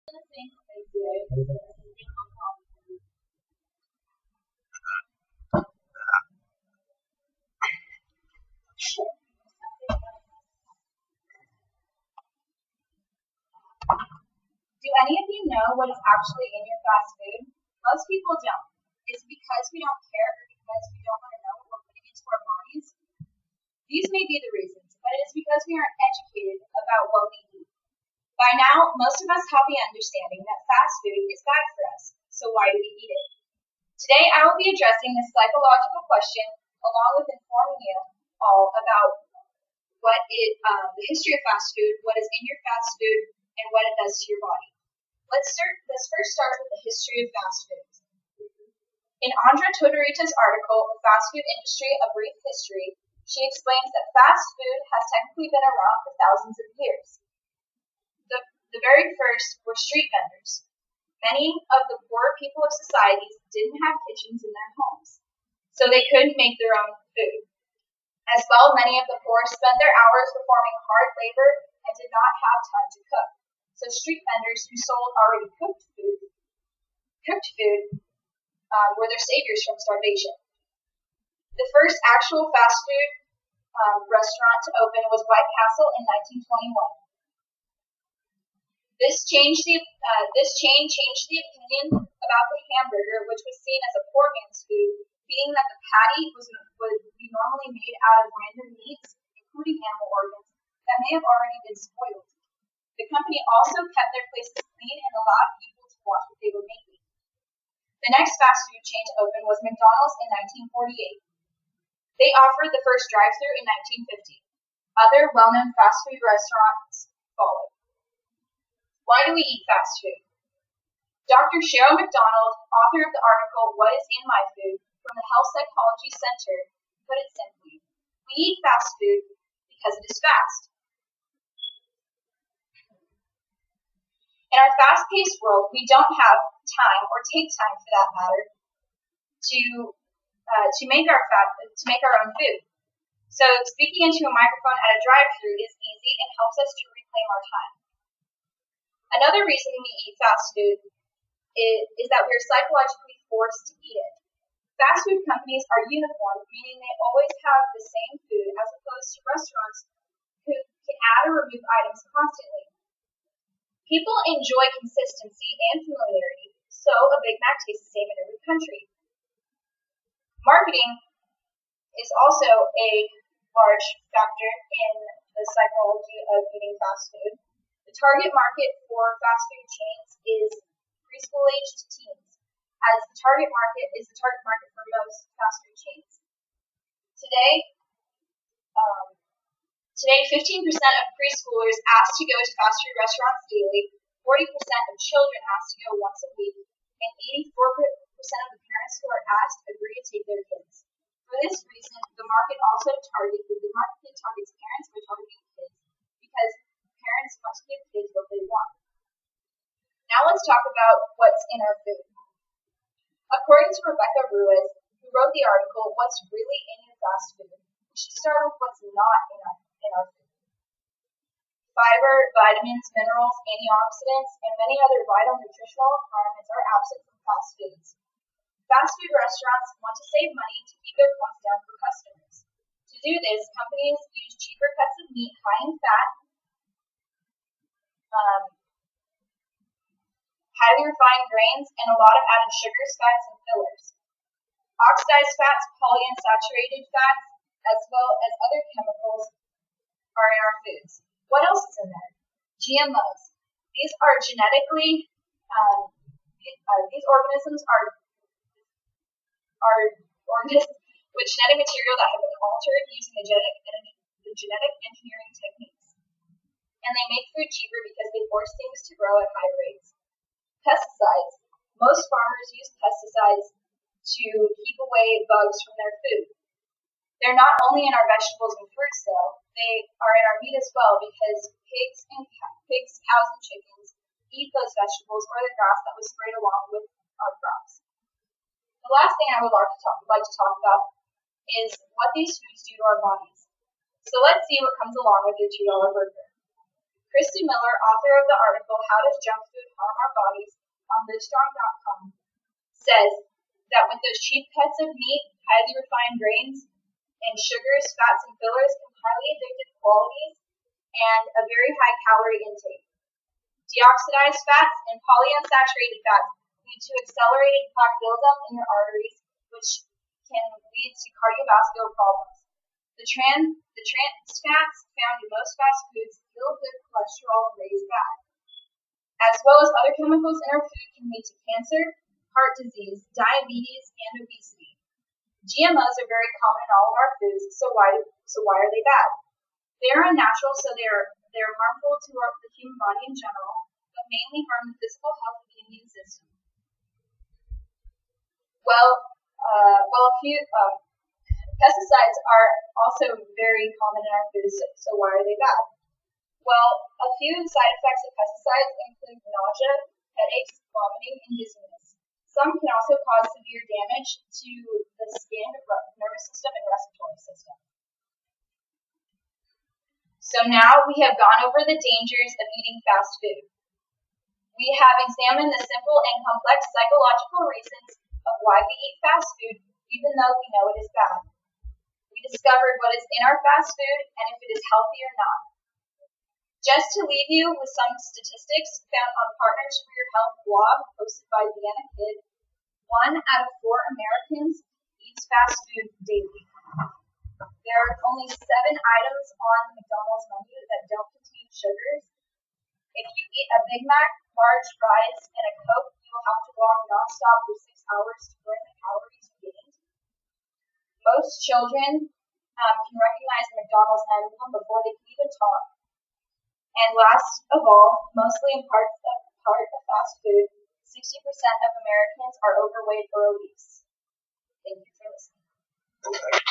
Do any of you know what is actually in your fast food? Most people don't. Is it because we don't care or because we don't want to know what we're putting into our bodies? These may be the reasons, but it is because we aren't educated about what we eat. By now, most of us have the understanding that fast food is bad for us, so why do we eat it? Today, I will be addressing this psychological question along with informing you all about the history of fast food, what is in your fast food, and what it does to your body. Let's first start with the history of fast food. In Andra Todorita's article, The Fast Food Industry, A Brief History, she explains that fast food has technically been around for thousands of years. The very first were street vendors. Many of the poorer people of societies didn't have kitchens in their homes, so they couldn't make their own food. As well, many of the poor spent their hours performing hard labor and did not have time to cook. So street vendors who sold already cooked food were their saviors from starvation. The first actual fast food restaurant to open was White Castle in 1921. This chain changed the opinion about the hamburger, which was seen as a poor man's food, being that the patty would be normally made out of random meats, including animal organs, that may have already been spoiled. The company also kept their places clean and allowed people to watch what they were making. The next fast food chain to open was McDonald's in 1948. They offered the first drive-thru in 1950. Other well-known fast food restaurants followed. Why do we eat fast food? Dr. Cheryl McDonald, author of the article What is in My Food from the Health Psychology Center, put it simply: we eat fast food because it is fast. In our fast-paced world, we don't have time, or take time for that matter, to make our own food. So speaking into a microphone at a drive-thru is easy and helps us to reclaim our time. Another reason we eat fast food is that we are psychologically forced to eat it. Fast food companies are uniform, meaning they always have the same food, as opposed to restaurants who can add or remove items constantly. People enjoy consistency and familiarity, so a Big Mac tastes the same in every country. Marketing is also a large factor in the psychology of eating fast food. The target market for fast food chains is preschool-aged teens, as the target market is the target market for most fast food chains. Today, 15% of preschoolers ask to go to fast food restaurants daily, 40% of children ask to go once a week, and 84% of the parents who are asked agree to take their kids. For this reason, the market targets parents by targeting kids, because parents want to give kids what they want. Now let's talk about what's in our food. According to Rebecca Ruiz, who wrote the article, What's Really in Your Fast Food, we should start with what's not in our food. Fiber, vitamins, minerals, antioxidants, and many other vital nutritional requirements are absent from fast foods. Fast food restaurants want to save money to keep their costs down for customers. To do this, companies use cheaper cuts of meat high in fat, highly refined grains, and a lot of added sugars, fats, and fillers. Oxidized fats, polyunsaturated fats, as well as other chemicals are in our foods. What else is in there? GMOs. These are these organisms are organisms with genetic material that have been altered using the genetic engineering techniques. And they make food cheaper because they force things to grow at high rates. Pesticides. Most farmers use pesticides to keep away bugs from their food. They're not only in our vegetables and fruits, though. They are in our meat as well, because pigs, cows, and chickens eat those vegetables or the grass that was sprayed along with our crops. The last thing I would like to talk about is what these foods do to our bodies. So let's see what comes along with your $2 burger. Kristen Miller, author of the article How Does Junk Food Harm Our Bodies on Livestrong.com, says that with those cheap cuts of meat, highly refined grains, and sugars, fats, and fillers come highly addictive qualities and a very high calorie intake. Deoxidized fats and polyunsaturated fats lead to accelerated plaque buildup in your arteries, which can lead to cardiovascular problems. The trans fats found in most fast foods kill good cholesterol and raise bad, as well as other chemicals in our food can lead to cancer, heart disease, diabetes, and obesity. GMOs are very common in all of our foods, so why are they bad? They are unnatural, so they're harmful to the human body in general, but mainly harm the physical health of the immune system. Pesticides are also very common in our foods, so why are they bad? Well, a few side effects of pesticides include nausea, headaches, vomiting, and dizziness. Some can also cause severe damage to the skin, nervous system, and respiratory system. So now we have gone over the dangers of eating fast food. We have examined the simple and complex psychological reasons of why we eat fast food, even though we know it is bad. We discovered what is in our fast food and if it is healthy or not. Just to leave you with some statistics found on Partners for Your Health blog posted by Deanna Kidd, 1 out of 4 Americans eats fast food daily. There are only 7 items on the McDonald's menu that don't contain sugars. If you eat a Big Mac, large fries, and a Coke, you will have to walk nonstop for 6 hours to burn the calories you gained. Most children can recognize the McDonald's emblem before they can even talk. And last of all, mostly in part of fast food, 60% of Americans are overweight or obese. Thank you for listening.